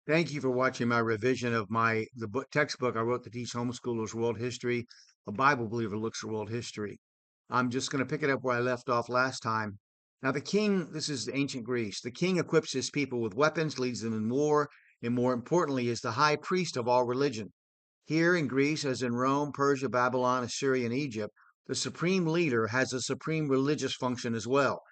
Thank you for watching my revision of the book textbook I wrote to teach homeschoolers world history. A Bible believer looks at world history. I'm just going to pick it up where I left off last time. Now, the king, this is ancient Greece. The king equips his people with weapons, leads them in war, and more importantly, is the high priest of all religion. Here in Greece, as in Rome, Persia, Babylon, Assyria, and Egypt, the supreme leader has a supreme religious function as well.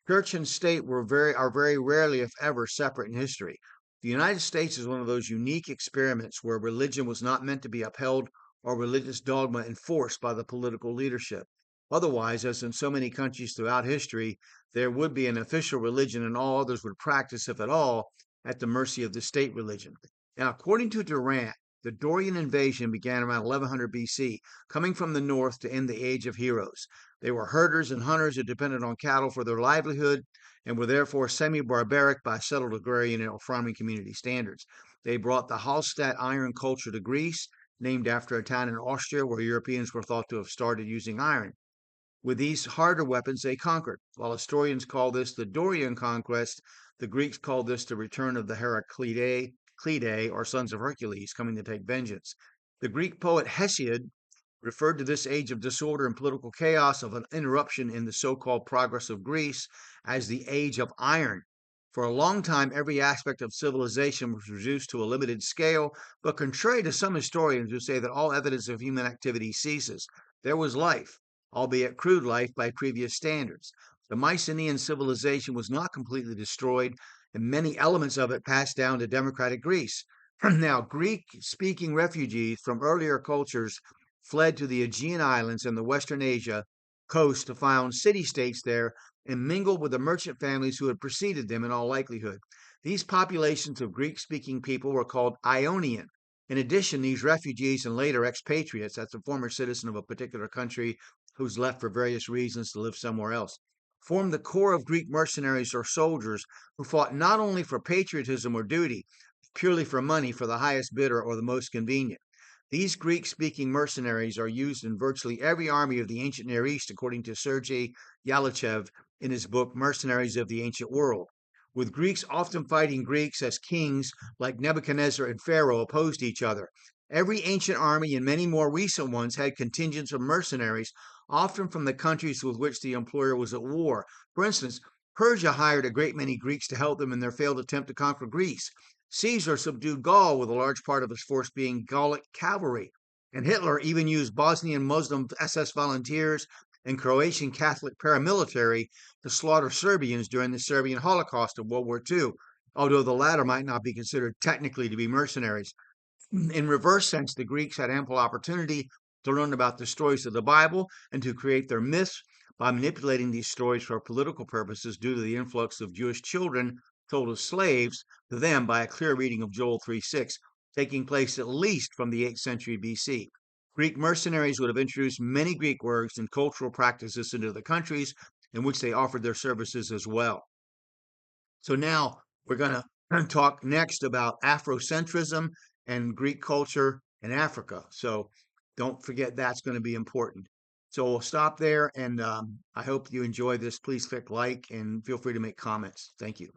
Church and state are very rarely, if ever, separate in history. The United States is one of those unique experiments where religion was not meant to be upheld or religious dogma enforced by the political leadership. Otherwise, as in so many countries throughout history, there would be an official religion and all others would practice, if at all, at the mercy of the state religion. Now, according to Dorian, the Dorian invasion began around 1100 BC, coming from the north to end the Age of Heroes. They were herders and hunters who depended on cattle for their livelihood and were therefore semi-barbaric by settled agrarian and farming community standards. They brought the Hallstatt iron culture to Greece, named after a town in Austria where Europeans were thought to have started using iron. With these harder weapons, they conquered. While historians call this the Dorian conquest, the Greeks called this the return of the Heraclidae, or sons of Hercules, coming to take vengeance. The Greek poet Hesiod referred to this age of disorder and political chaos of an interruption in the so-called progress of Greece as the age of iron. For a long time, every aspect of civilization was reduced to a limited scale, but contrary to some historians who say that all evidence of human activity ceases, there was life, albeit crude life by previous standards. The Mycenaean civilization was not completely destroyed, and many elements of it passed down to democratic Greece. Now, Greek speaking refugees from earlier cultures fled to the Aegean Islands and the Western Asia coast to found city states there and mingled with the merchant families who had preceded them in all likelihood. These populations of Greek speaking people were called Ionian. In addition, these refugees and later expatriates, that's a former citizen of a particular country who's left for various reasons to live somewhere else, formed the core of Greek mercenaries or soldiers who fought not only for patriotism or duty, purely for money for the highest bidder or the most convenient. These Greek speaking mercenaries are used in virtually every army of the ancient Near East, according to Sergei Yalchev in his book Mercenaries of the Ancient World. With Greeks often fighting Greeks as kings like Nebuchadnezzar and Pharaoh opposed each other. Every ancient army and many more recent ones had contingents of mercenaries, often from the countries with which the employer was at war. For instance, Persia hired a great many Greeks to help them in their failed attempt to conquer Greece. Caesar subdued Gaul, with a large part of his force being Gallic cavalry. And Hitler even used Bosnian Muslim SS volunteers and Croatian Catholic paramilitary to slaughter Serbians during the Serbian Holocaust of World War II, although the latter might not be considered technically to be mercenaries. In reverse sense, the Greeks had ample opportunity to learn about the stories of the Bible and to create their myths by manipulating these stories for political purposes due to the influx of Jewish children sold as slaves to them by a clear reading of Joel 3:6, taking place at least from the 8th century BC. Greek mercenaries would have introduced many Greek words and cultural practices into the countries in which they offered their services as well. So now we're going to talk next about Afrocentrism and Greek culture in Africa. So don't forget that's going to be important. So we'll stop there, and I hope you enjoy this. Please click like and feel free to make comments. Thank you.